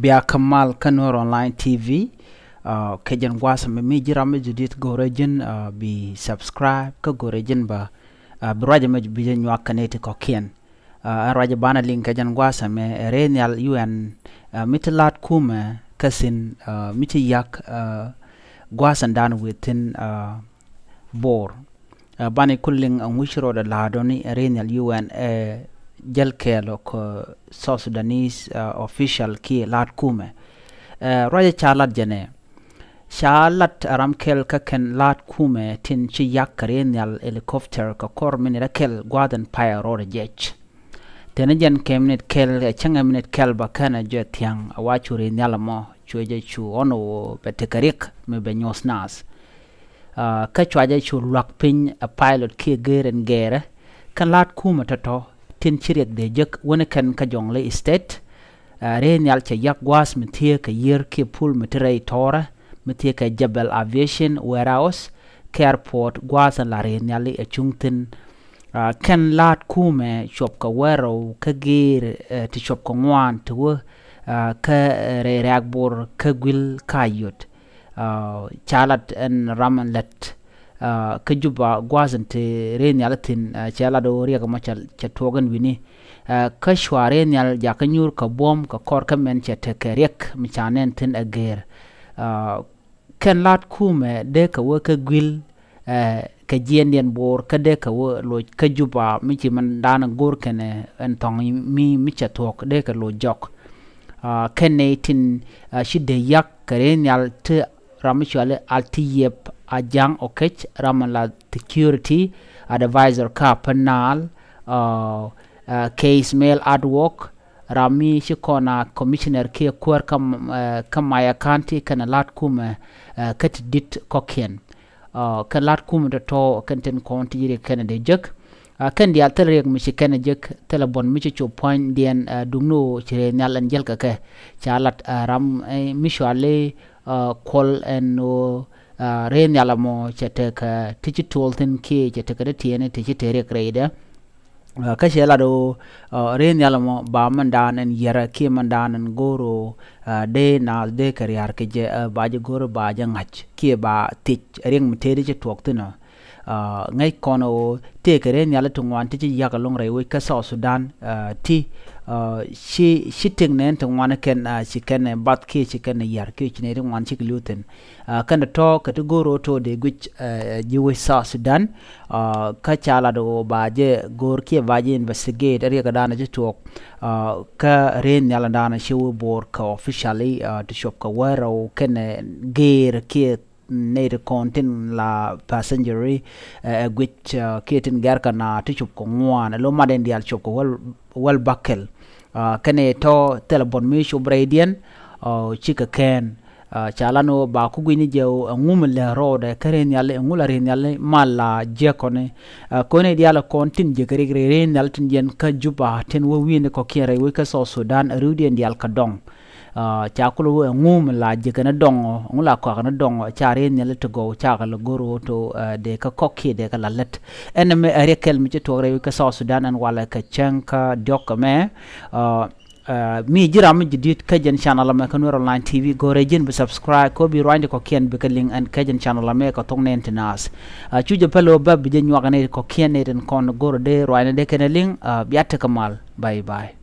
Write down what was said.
Biaa Kamal Nuer online TV kejen gwasa me jirame judit gorejen bi subscribe ka gorejen ba braja me bi nywa kanete ko kien raja bana link kejen gwasa me renial UN mitlat kuumɛ kasin miti yak gwasa dan within bor bani kulling ngwishro da ladoni renial UN jel keel ko South Sudanese official ki lat kuumɛ raja chalat jene shalat aram keel ka ken lat kuumɛ tin chi yak renial helicopter ka kor minira kel gwadan paya rode jech tenejen kemnet kel changa minute kel ba kana jet yang awachu renial mo chueje chu ono betekarik me benyos nas ka chuaje chu lak pin a pilot ki geren gere kan lat kuumɛ tato tin chirek de jek wona kan ka jongle state renial che yak gwas metie ka yer ki pul metre tora metie ka jabal aviation warehouse airport gwas la renial e chungtin kan lat kuumɛ shop ka wero ka gir ti shop ko ngwan to ka reagbor ka gwil kayot chalat en ramanlet ka juba gwazan te renial tin chala do riya ma chatogan wini ka shwa renial ja ka nyur ka bom ka kor ka men chete kerek mi chanen tin ager ken lat kuumɛ de ka wo ka gwil ka jien bor ka de ka wo lo ka juba mi chi man dana gor kene en tong mi chatok de ka lo jok kene tin shide yak ka renial te ramishwale altiyep ajang okech ramala security advisor ka panal case mail adwork rami shikona commissioner ki kwar kamaya kanti kana lat kuumɛ kat dit kokien kan lat kuumɛ to kanten konti yire kana de jek kan dia telrek mi kana jek telebon mi cho point dien dungno chire nyalan jel ka ke chalat ram mishwale call and renial mo chete ka digital tin ki chete ka tiene tichitere krede ka shela do renial mo ba mandan en yera ki mandan en goro de na de karyar ke je ba je goro ba je ngach ki ba tich ring mteri che toktino ngai kono te kere nyala tungwan ti ya ka long Riäy ka South Sudan ti shi ting nen tungwan ken shi ken bat ki shi ken yar ki ne wan chi gluten kan to ka to goro to de gwich jiwe South Sudan ka chala do ba je gor ki ba je investigate ri ka dana je to ka ren nyala dana shi wo bor ka officially to shop ka wero ken gear ki near content la passengery which kitten garka na tichup ko ngwan lo maden dial chop ko wal bakel kane to telebon mi shobradian chika ken chalano ba ku gwini jew ngumle rode karen yalle ngulare yalle mala je kone kone dial content je gre ren yal tin jen ka juba ten wo wine ko kire we ka South Sudan rudien dial ka dong chakulu ngum la jikana dongo ngula ko kana dongo chare ne le to go chakala goro to de ka kokki de ka lalet en me rekel mi to Riäy ka South Sudan an wala ka chanka dokame mi jiram jidit ka jen channel ma ka Nuer online TV gore jen be subscribe ko bi rwande ko ken be ka link an ka jen channel ma ka tong nen tinas chuje pelo bab je nywa kana ko ken ne den kon goro de rwande de ken link biata kamal bye bye